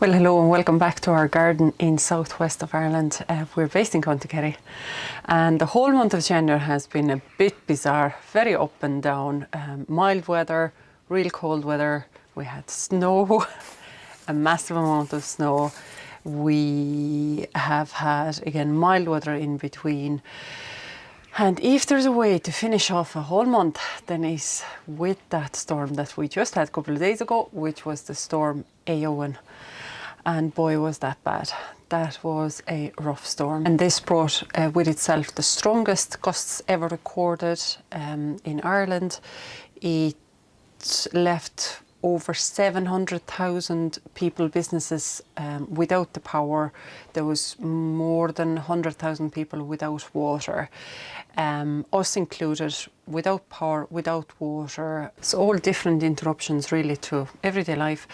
Well, hello and welcome back to our garden in southwest of Ireland. We're based in County Kerry, and the whole month of January has been a bit bizarre, very up and down. Mild weather, real cold weather. We had snow, a massive amount of snow. We have had, again, mild weather in between. And if there's a way to finish off a whole month, then it's with that storm that we just had a couple of days ago, which was the storm EOWYN. And boy, was that bad. That was a rough storm. And this brought with itself the strongest gusts ever recorded in Ireland. It left over 700,000 people, businesses without the power. There was more than 100,000 people without water, us included, without power, without water. So all different interruptions really to everyday life.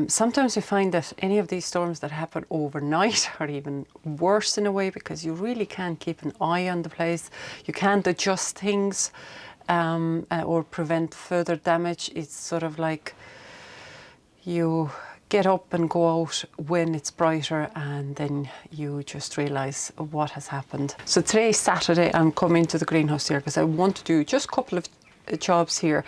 Sometimes you find that any of these storms that happen overnight are even worse in a way, because you really can't keep an eye on the place. You can't adjust things or prevent further damage. It's sort of like you get up and go out when it's brighter, and then you just realise what has happened. So today, Saturday, I'm coming to the greenhouse here because I want to do just a couple of jobs here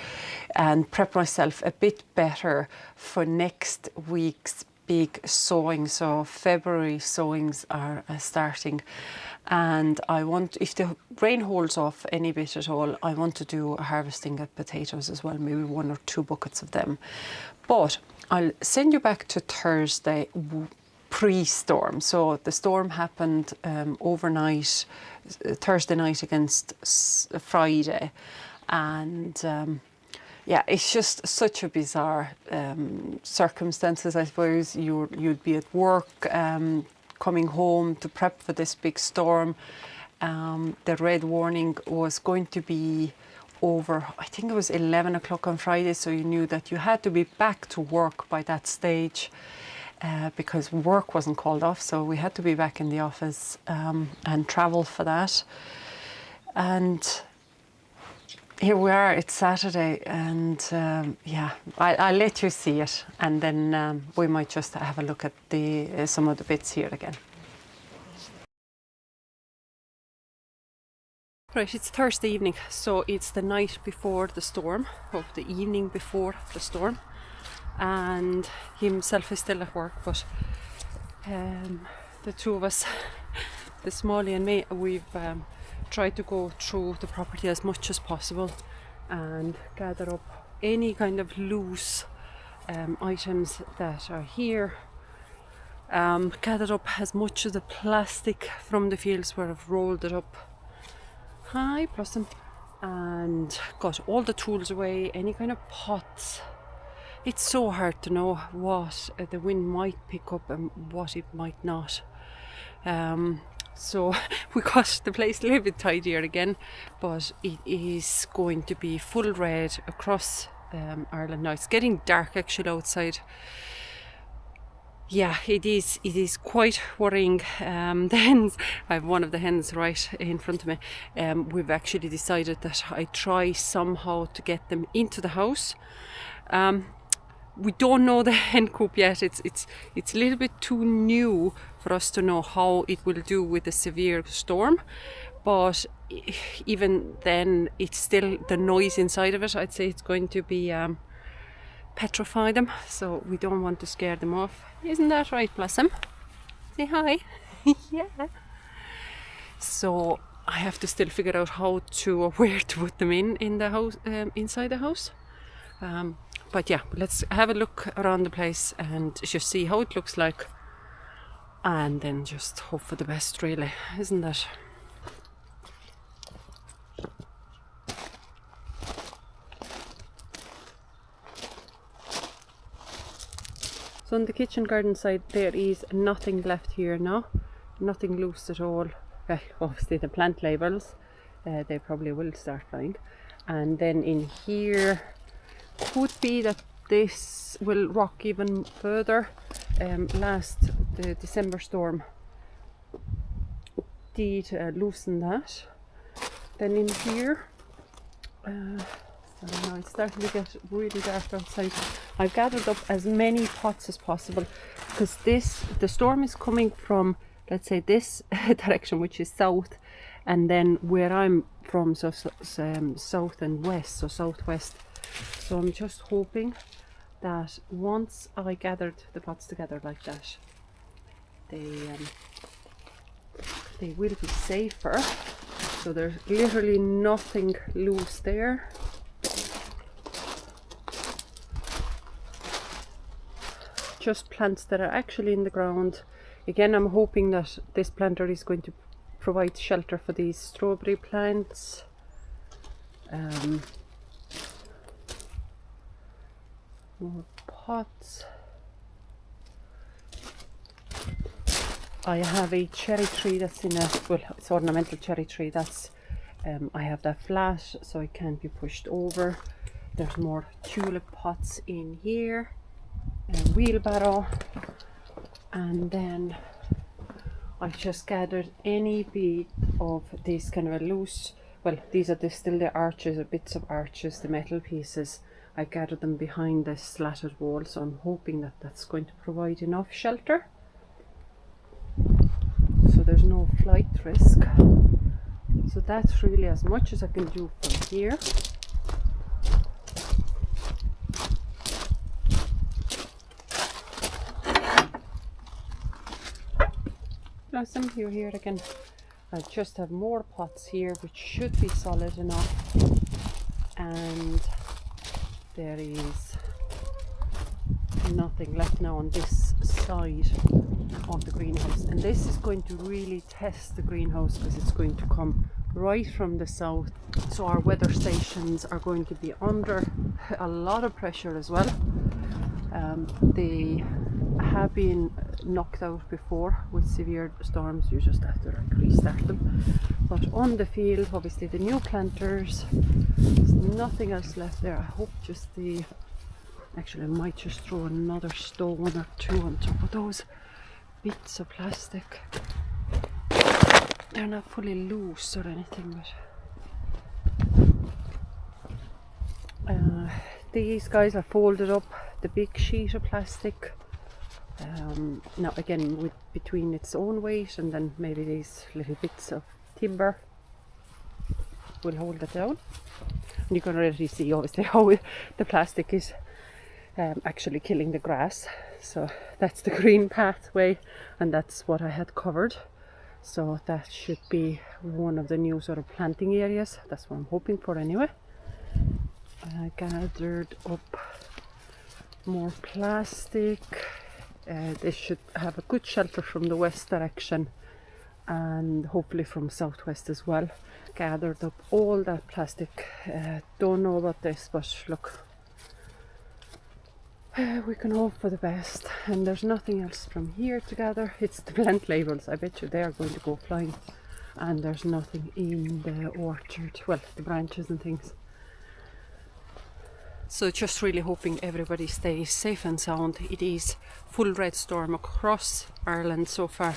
and prep myself a bit better for next week's big sowing. So February sowings are starting, and I want, if the rain holds off any bit at all, I want to do a harvesting of potatoes as well, maybe 1 or 2 buckets of them. But I'll send you back to Thursday pre-storm. So the storm happened overnight, Thursday night against Friday, and yeah, it's just such a bizarre circumstances. I suppose you'd be at work, coming home to prep for this big storm. The red warning was going to be over, I think it was 11 o'clock on Friday, so you knew that you had to be back to work by that stage, because work wasn't called off, so we had to be back in the office and travel for that. And here we are, it's Saturday, and yeah, I'll let you see it, and then we might just have a look at some of the bits here again. Right, it's Thursday evening, so it's the night before the storm, or the evening before the storm, and he himself is still at work, but the two of us, the Smalley and me, we've tried to go through the property as much as possible and gather up any kind of loose items that are here. Gathered up as much of the plastic from the fields where I've rolled it up. Hi, Blossom. And got all the tools away, any kind of pots. It's so hard to know what the wind might pick up and what it might not. So we got the place a little bit tidier again, but it is going to be full red across Ireland now. It's getting dark actually outside. Yeah, it is quite worrying. The hens, I have one of the hens right in front of me. We've actually decided that I try somehow to get them into the house. We don't know the hen coop yet. It's a little bit too new for us to know how it will do with a severe storm. But even then, it's still the noise inside of it. I'd say it's going to be petrify them. So we don't want to scare them off. Isn't that right, Blossom? Say hi. Yeah. So I have to still figure out how to or where to put them in the house, inside the house. But yeah, let's have a look around the place and just see how it looks like, and then just hope for the best, really, isn't it? So on the kitchen garden side, there is nothing left here now, nothing loose at all. Well, obviously the plant labels, they probably will start flying. And then in here, could be that this will rock even further. The December storm did loosen that. Then in here, so now it's starting to get really dark outside. I've gathered up as many pots as possible because the storm is coming from, let's say, this direction, which is south, and then where I'm from, so south and west, so southwest. So I'm just hoping that once I gathered the pots together like that, they will be safer. So there's literally nothing loose there. Just plants that are actually in the ground. Again, I'm hoping that this planter is going to provide shelter for these strawberry plants. More pots. I have a cherry tree that's in a, well, it's ornamental cherry tree. That's I have that flat, so it can't be pushed over. There's more tulip pots in here, a wheelbarrow, and then I just gathered any bit of this kind of a loose, well, these are still the arches, or bits of arches, the metal pieces. I gathered them behind the slatted wall, so I'm hoping that that's going to provide enough shelter, so there's no flight risk. So that's really as much as I can do from here. Now some here again, I just have more pots here which should be solid enough, and there is nothing left now on this side of the greenhouse, and this is going to really test the greenhouse because it's going to come right from the south, so our weather stations are going to be under a lot of pressure as well. They have been knocked out before with severe storms. You just have to like restart them, but on the field, obviously the new planters, there's nothing else left there. I hope just actually I might just throw another stone or two on top of those bits of plastic. They're not fully loose or anything, but these guys are folded up, the big sheet of plastic. Now again, with between its own weight and then maybe these little bits of timber will hold it down. And you can already see obviously how the plastic is actually killing the grass. So that's the green pathway, and that's what I had covered. So that should be one of the new sort of planting areas. That's what I'm hoping for anyway. I gathered up more plastic. They should have a good shelter from the west direction and hopefully from southwest as well. Gathered up all that plastic. Don't know about this, but look, we can hope for the best. And there's nothing else from here to gather. It's the plant labels. I bet you they are going to go flying. And there's nothing in the orchard, well, the branches and things. So just really hoping everybody stays safe and sound. It is full red storm across Ireland so far.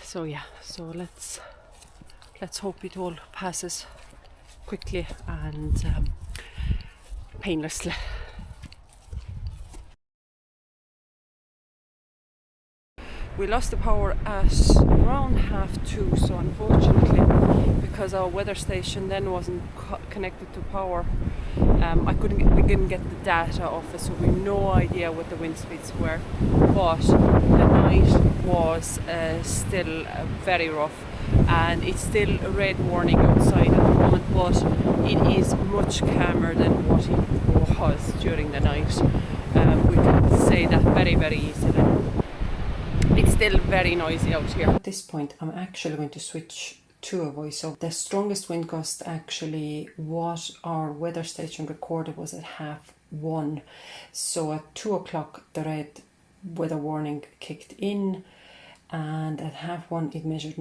So yeah, so let's hope it all passes quickly and painlessly. We lost the power at around 2:30, so unfortunately, because our weather station then wasn't connected to power, we couldn't get the data off it, so we have no idea what the wind speeds were. But the night was still very rough, and it's still a red warning outside at the moment, but it is much calmer than what it was during the night. We can say that very, very easily. It's still very noisy out here. At this point, I'm actually going to switch to a voiceover. The strongest wind gust actually what our weather station recorded was at 1:30. So at 2 o'clock the red weather warning kicked in, and at 1:30 it measured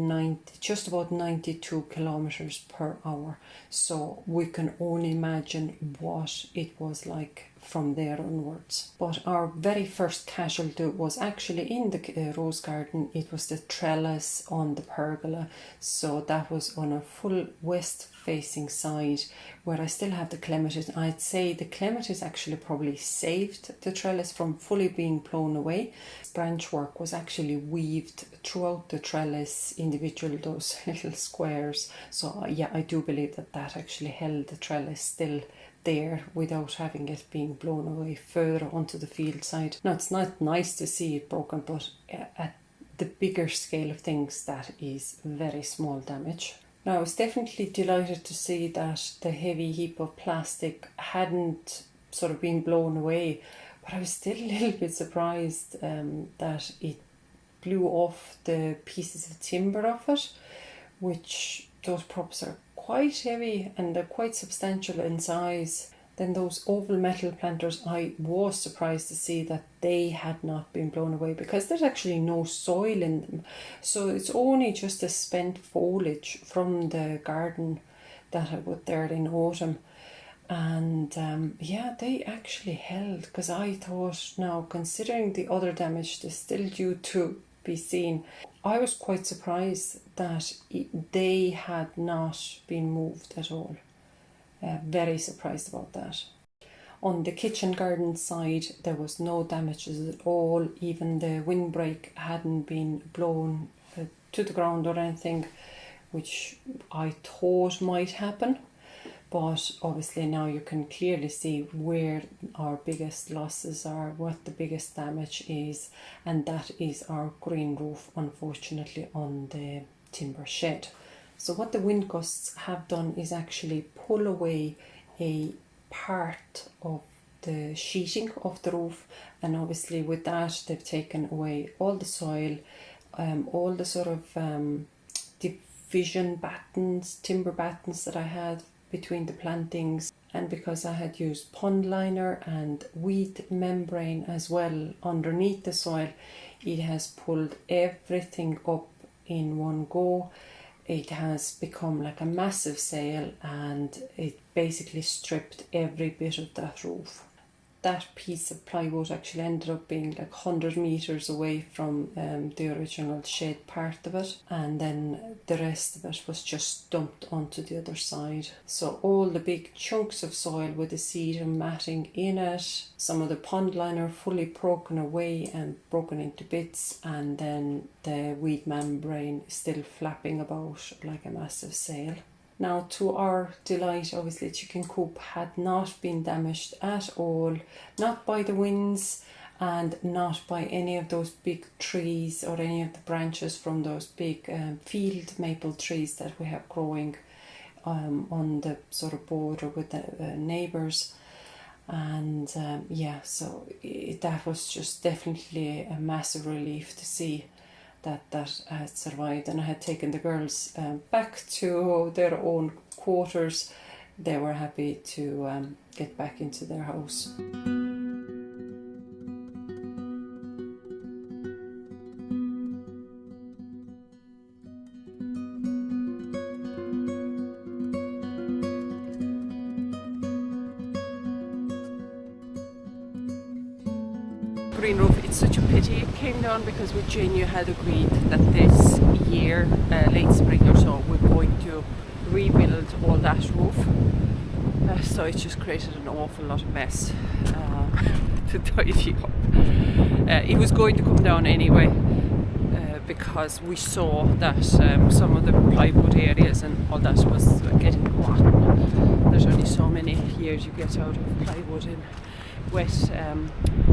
just about 92 kilometers per hour. So we can only imagine what it was like from there onwards. But our very first casualty was actually in the rose garden. It was the trellis on the pergola, so that was on a full west facing side where I still have the clematis. I'd say the clematis actually probably saved the trellis from fully being blown away. Branch work was actually weaved throughout the trellis, individual those little squares. So yeah, I do believe that that actually held the trellis still there without having it being blown away further onto the field side. Now, it's not nice to see it broken, but at the bigger scale of things, that is very small damage. Now, I was definitely delighted to see that the heavy heap of plastic hadn't sort of been blown away, but I was still a little bit surprised that it blew off the pieces of timber off it, which those props are quite heavy and they're quite substantial in size. Then those oval metal planters, I was surprised to see that they had not been blown away because there's actually no soil in them. So it's only just the spent foliage from the garden that I put there in autumn. And yeah, they actually held, because I thought, now considering the other damage that's still due to be seen, I was quite surprised that they had not been moved at all. Very surprised about that. On the kitchen garden side, there was no damages at all. Even the windbreak hadn't been blown to the ground or anything, which I thought might happen. But obviously now you can clearly see where our biggest losses are, what the biggest damage is, and that is our green roof, unfortunately, on the timber shed. So what the wind gusts have done is actually pull away a part of the sheeting of the roof, and obviously with that they've taken away all the soil, all the sort of division battens, timber battens that I had between the plantings. And because I had used pond liner and weed membrane as well underneath the soil, it has pulled everything up in one go. It has become like a massive sail, and it basically stripped every bit of that roof. That piece of plywood actually ended up being like 100 meters away from the original shed part of it, and then the rest of it was just dumped onto the other side. So all the big chunks of soil with the seed and matting in it, some of the pond liner fully broken away and broken into bits, and then the weed membrane still flapping about like a massive sail. Now, to our delight, obviously, chicken coop had not been damaged at all, not by the winds and not by any of those big trees or any of the branches from those big field maple trees that we have growing on the sort of border with the neighbours. And yeah, so that was just definitely a massive relief to see that had survived. And I had taken the girls back to their own quarters. They were happy to get back into their house. Green roof, it's such a pity it came down, because with Jane you had agreed that this year, late spring or so, we're going to rebuild all that roof. So it just created an awful lot of mess to tidy up. It was going to come down anyway, because we saw that some of the plywood areas and all that was getting rotten. There's only so many years you get out of plywood in wet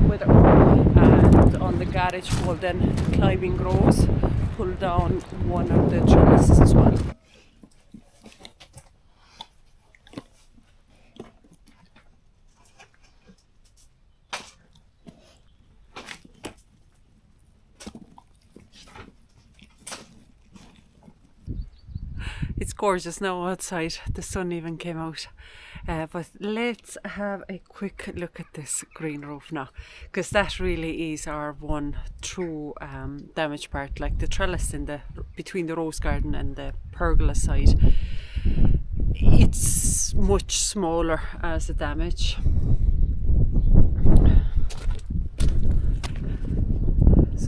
weather. And on the garage wall then climbing grows pulled down one of the trellises as well. It's gorgeous now outside, the sun even came out. But let's have a quick look at this green roof now, because that really is our one true damaged part. Like the trellis in the between the rose garden and the pergola side, it's much smaller as a damage.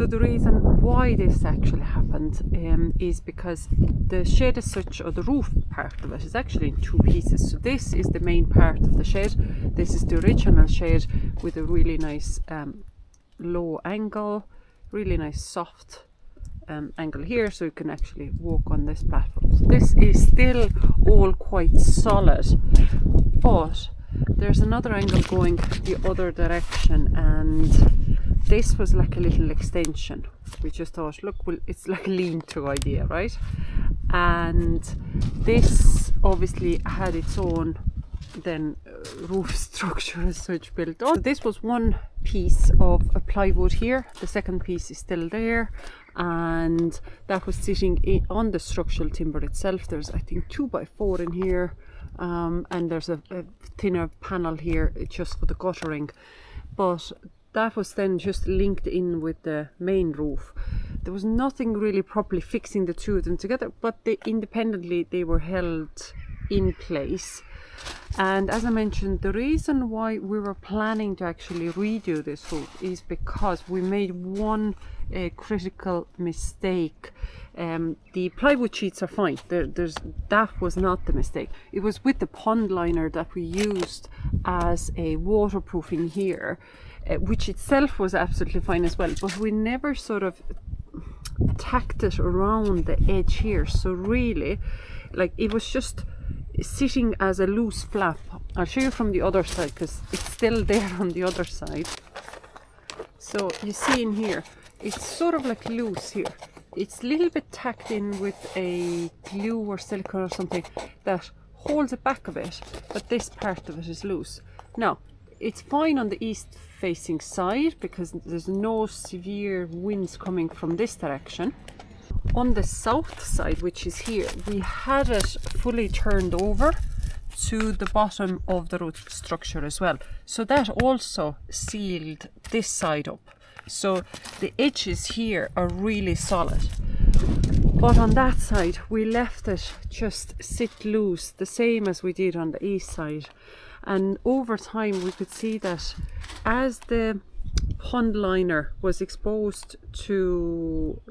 So the reason why this actually happened is because the shed as such, or the roof part of it, is actually in two pieces. So this is the main part of the shed. This is the original shed with a really nice low angle, really nice soft angle here, so you can actually walk on this platform. So this is still all quite solid, but there's another angle going the other direction, and this was like a little extension. We just thought, look, well, it's like a lean-to idea, right? And this obviously had its own then roof structure as such built on. So this was one piece of a plywood here. The second piece is still there, and that was sitting on the structural timber itself. There's, I think, 2x4 in here, and there's a thinner panel here just for the guttering. But that was then just linked in with the main roof. There was nothing really properly fixing the two of them together, but independently they were held in place. And as I mentioned, the reason why we were planning to actually redo this roof is because we made one critical mistake. The plywood sheets are fine. That was not the mistake. It was with the pond liner that we used as a waterproofing here, which itself was absolutely fine as well, but we never sort of tacked it around the edge here. So really, like, it was just sitting as a loose flap. I'll show you from the other side because it's still there on the other side. So you see in here, it's sort of like loose here. It's a little bit tacked in with a glue or silicone or something that holds it back a bit, but this part of it is loose. Now, it's fine on the east facing side because there's no severe winds coming from this direction. On the south side, which is here, we had it fully turned over to the bottom of the roof structure as well. So that also sealed this side up. So the edges here are really solid. But on that side, we left it just sit loose, the same as we did on the east side. And over time, we could see that as the pond liner was exposed to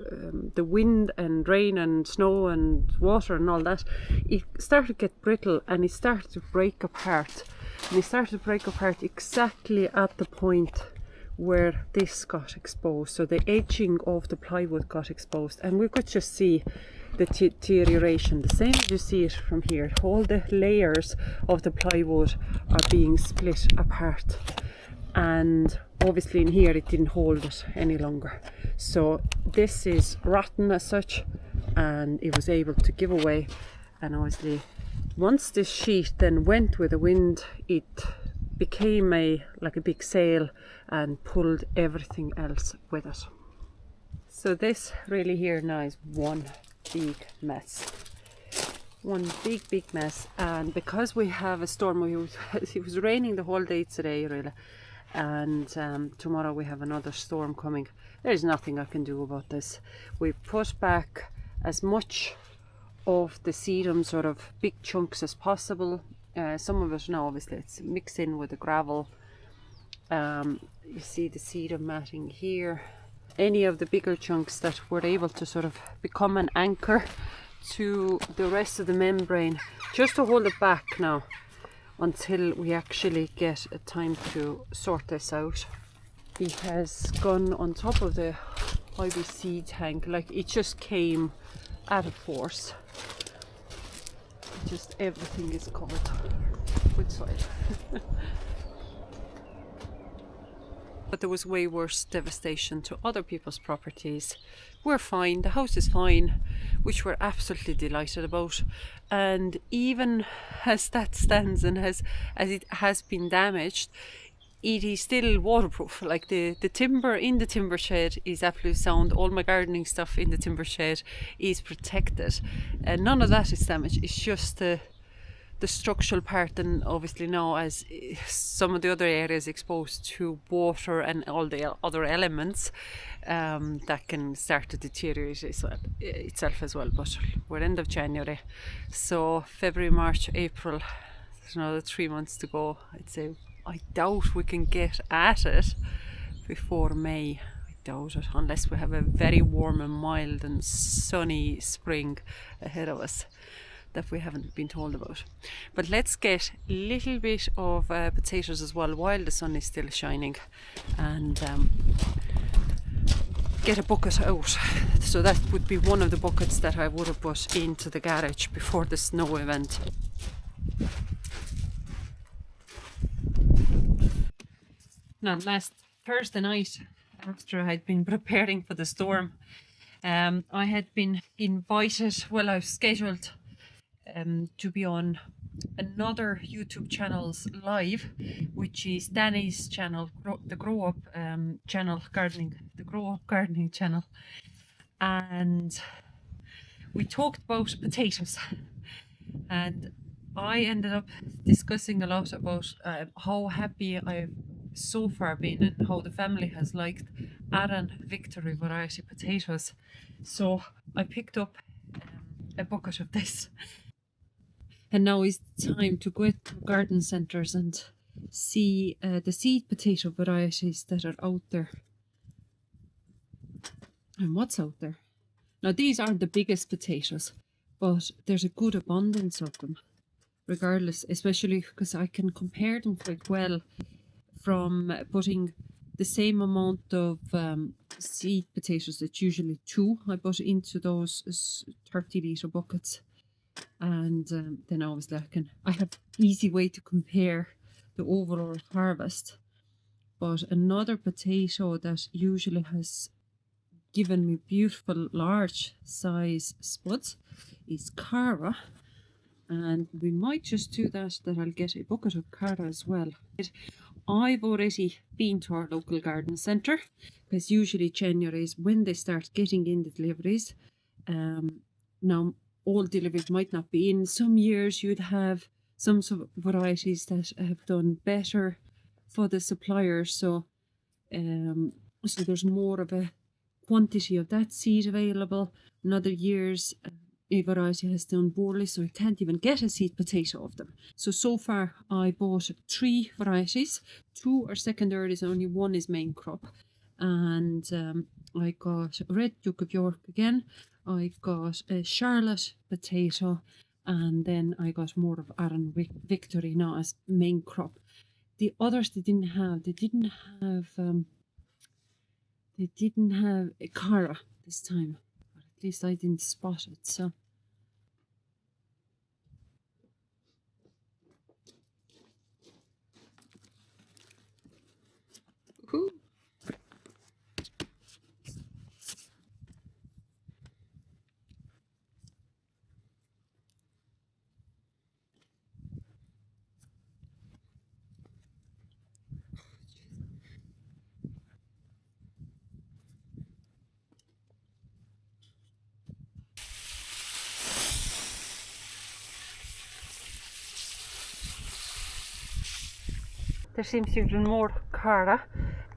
the wind and rain and snow and water and all that, it started to get brittle and it started to break apart. And it started to break apart exactly at the point where this got exposed. So the edging of the plywood got exposed, and we could just see the deterioration, the same as you see it from here. All the layers of the plywood are being split apart, and obviously in here it didn't hold it any longer. So this is rotten as such, and it was able to give away. And obviously once this sheet then went with the wind, it became like a big sail and pulled everything else with it. So this really here now is one big mess. One big mess. And because we have a storm, it was raining the whole day today really, and tomorrow we have another storm coming. There's nothing I can do about this. We put back as much of the sedum, sort of big chunks as possible. Some of it now obviously it's mixed in with the gravel. You see the sedum matting here. Any of the bigger chunks that were able to sort of become an anchor to the rest of the membrane, just to hold it back now until we actually get a time to sort this out. It has gone on top of the IBC tank, like it just came out of force. Just everything is covered with soil. But there was way worse devastation to other people's properties. We're fine, the house is fine, which we're absolutely delighted about. And even as that stands and as it has been damaged, it is still waterproof. Like the timber in the timber shed is absolutely sound. All my gardening stuff in the timber shed is protected, and none of that is damaged. It's just the structural part, and obviously now as some of the other areas exposed to water and all the other elements, that can start to deteriorate itself as well. But we're end of January, so February, March, April, there's another 3 months to go. I'd say I doubt we can get at it before May. I doubt it, unless we have a very warm and mild and sunny spring ahead of us that we haven't been told about. But let's get a little bit of potatoes as well while the sun is still shining, and get a bucket out. So that would be one of the buckets that I would have put into the garage before the snow event. Now, last Thursday night, after I'd been preparing for the storm, I had been invited, well, I was scheduled to be on another YouTube channel's live, which is Danny's channel, the Grow Up channel, the Grow Up Gardening channel, and we talked about potatoes, and I ended up discussing a lot about how happy I've so far been and how the family has liked Arran Victory variety potatoes. So I picked up a bucket of this, and now is the time to go to garden centres and see the seed potato varieties that are out there. And what's out there? Now, these aren't the biggest potatoes, but there's a good abundance of them regardless, especially because I can compare them quite well from putting the same amount of seed potatoes. It's usually 2 I put into those 30-litre buckets, and then obviously I have easy way to compare the overall harvest. But another potato that usually has given me beautiful large size spuds is Cara, and we might just do that I'll get a bucket of Cara as well. I've already been to our local garden centre, because usually January is when they start getting in the deliveries. Now, all deliveries might not be in. Some years you'd have some sort of varieties that have done better for the suppliers, so so there's more of a quantity of that seed available. In other years, a variety has done poorly, so I can't even get a seed potato of them. So far I bought 3 varieties. 2 are secondaries, only 1 is main crop. And I got Red Duke of York again. I got a Charlotte potato, and then I got more of Arran Victory now as main crop. The others they didn't have a Cara this time, but at least I didn't spot it. So woohoo. There seems to be more Cara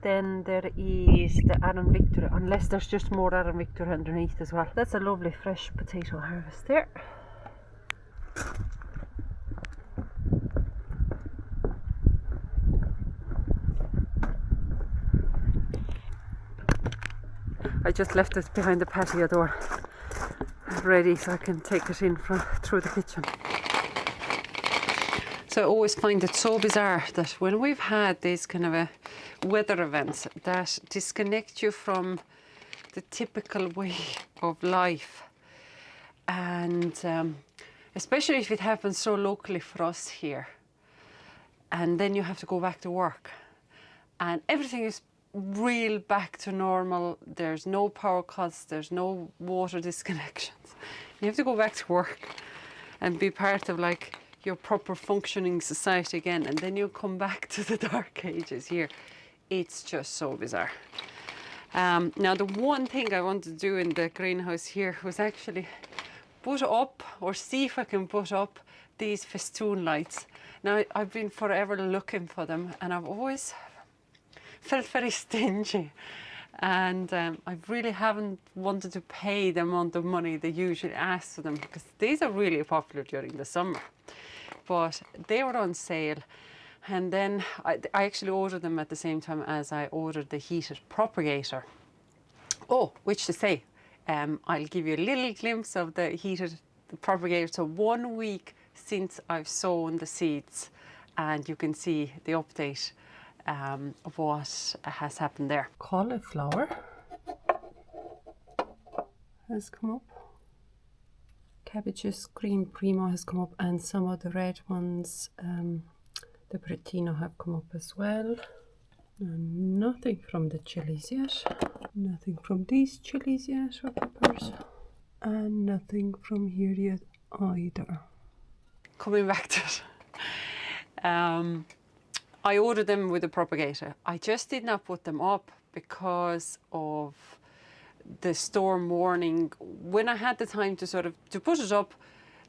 than there is the Arran Victory, unless there's just more Arran Victory underneath as well. That's a lovely fresh potato harvest there. I just left it behind the patio door, ready so I can take it in through the kitchen. So I always find it so bizarre that when we've had these kind of weather events that disconnect you from the typical way of life, and especially if it happens so locally for us here, and then you have to go back to work and everything is real back to normal. There's no power cuts, there's no water disconnections. You have to go back to work and be part of like your proper functioning society again, and then you come back to the dark ages here. It's just so bizarre. Now, the one thing I wanted to do in the greenhouse here was actually put up, or see if I can put up, these festoon lights. Now, I've been forever looking for them, and I've always felt very stingy, and I really haven't wanted to pay the amount of money they usually ask for them, because these are really popular during the summer. But they were on sale, and then I actually ordered them at the same time as I ordered the heated propagator. Oh, which to say, I'll give you a little glimpse of the heated propagator. So 1 week since I've sown the seeds, and you can see the update of what has happened there. Cauliflower has come up. Cabbages, green primo has come up, and some of the red ones, the Bretino, have come up as well. And nothing from the chilies yet. Nothing from these chilies yet, or peppers. And nothing from here yet either. Coming back to it. I ordered them with a propagator. I just did not put them up because of the storm warning. When I had the time to put it up,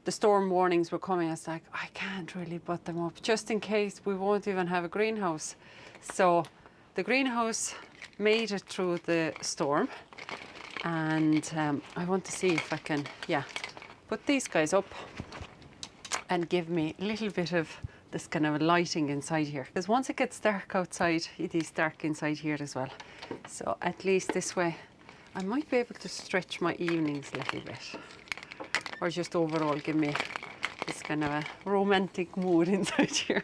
the storm warnings were coming. I was like, I can't really put them up just in case we won't even have a greenhouse. So the greenhouse made it through the storm, and I want to see if I can, put these guys up and give me a little bit of this kind of lighting inside here. Because once it gets dark outside, it is dark inside here as well. So at least this way, I might be able to stretch my evenings a little bit. Or just overall give me this kind of a romantic mood inside here.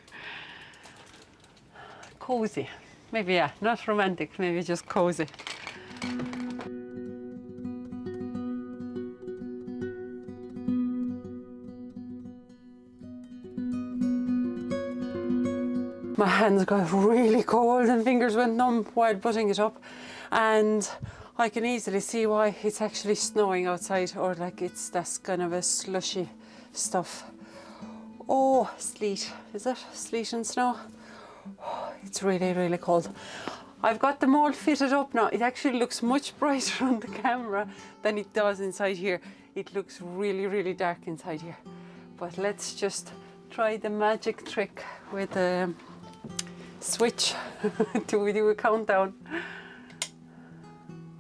Cozy. Maybe, yeah, not romantic, maybe just cozy. My hands got really cold and fingers went numb while putting it up, and I can easily see why. It's actually snowing outside, or like it's this kind of a slushy stuff. Oh, sleet. Is it sleet and snow? Oh, it's really, really cold. I've got them all fitted up now. It actually looks much brighter on the camera than it does inside here. It looks really, really dark inside here. But let's just try the magic trick with the switch. Do we do a countdown?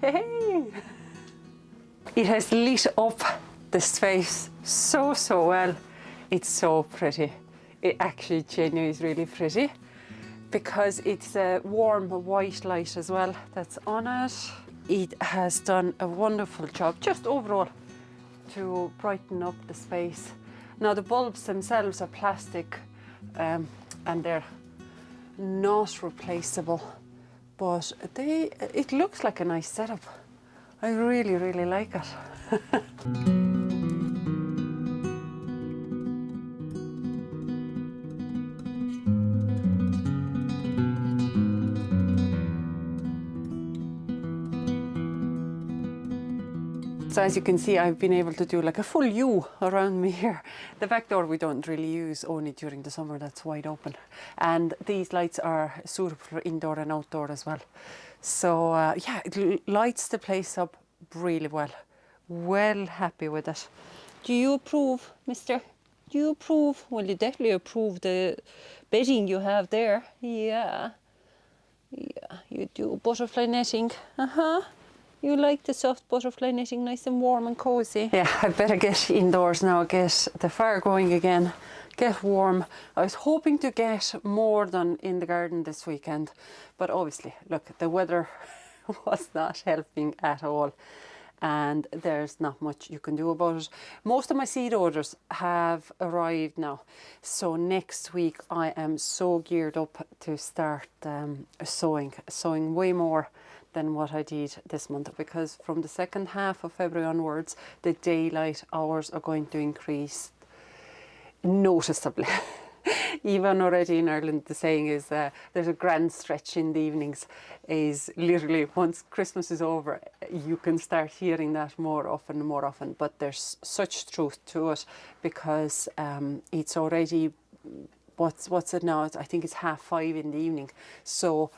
Hey! It has lit up the space so well. It's so pretty. It actually genuinely is really pretty because it's a warm white light as well that's on it. It has done a wonderful job just overall to brighten up the space. Now the bulbs themselves are plastic and they're not replaceable, but it looks like a nice setup. I really, really like it. So as you can see, I've been able to do like a full U around me here. The back door we don't really use, only during the summer, that's wide open. And these lights are suitable for indoor and outdoor as well. So yeah, it lights the place up really well. Well happy with it. Do you approve, mister? Do you approve? Well, you definitely approve the bedding you have there. Yeah. Yeah, you do. Butterfly netting. You like the soft butterfly knitting, nice and warm and cozy. Yeah, I better get indoors now, get the fire going again, get warm. I was hoping to get more done in the garden this weekend, but obviously, look, the weather was not helping at all, and there's not much you can do about it. Most of my seed orders have arrived now, so next week I am so geared up to start sowing way more than what I did this month, because from the second half of February onwards, the daylight hours are going to increase noticeably. Even already in Ireland, the saying is there's a grand stretch in the evenings, is literally once Christmas is over, you can start hearing that more often and more often. But there's such truth to it, because it's already, what's it now? I think it's 5:30 in the evening. So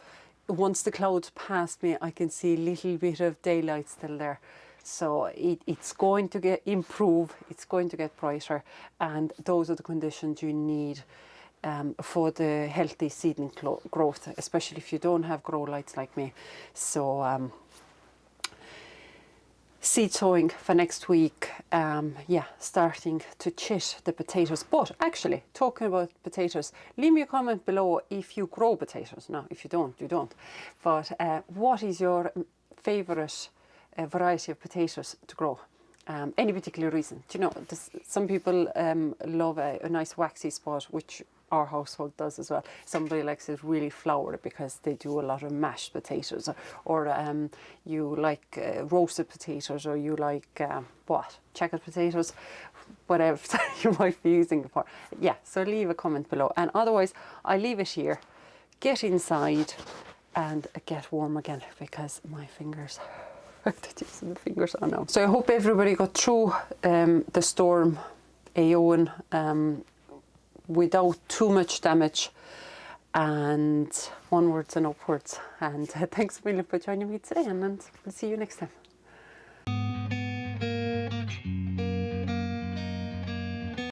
once the clouds pass me, I can see a little bit of daylight still there. So it's going to improve, it's going to get brighter, and those are the conditions you need for the healthy seedling growth, especially if you don't have grow lights like me. So seed sowing for next week, yeah, starting to chit the potatoes. But actually, talking about potatoes, leave me a comment below if you grow potatoes. Now, if you don't, you don't. But what is your favourite a variety of potatoes to grow. Any particular reason? Do you know, some people love a nice waxy spot, which our household does as well. Somebody likes it really floury because they do a lot of mashed potatoes, or you like roasted potatoes, or you like what? Checked potatoes, whatever you might be using it for. Yeah, so leave a comment below. And otherwise, I leave it here, get inside and get warm again, because my fingers the fingers are now. So I hope everybody got through the storm, EOWYN, without too much damage, and onwards and upwards. And thanks a million for joining me today, and we'll see you next time.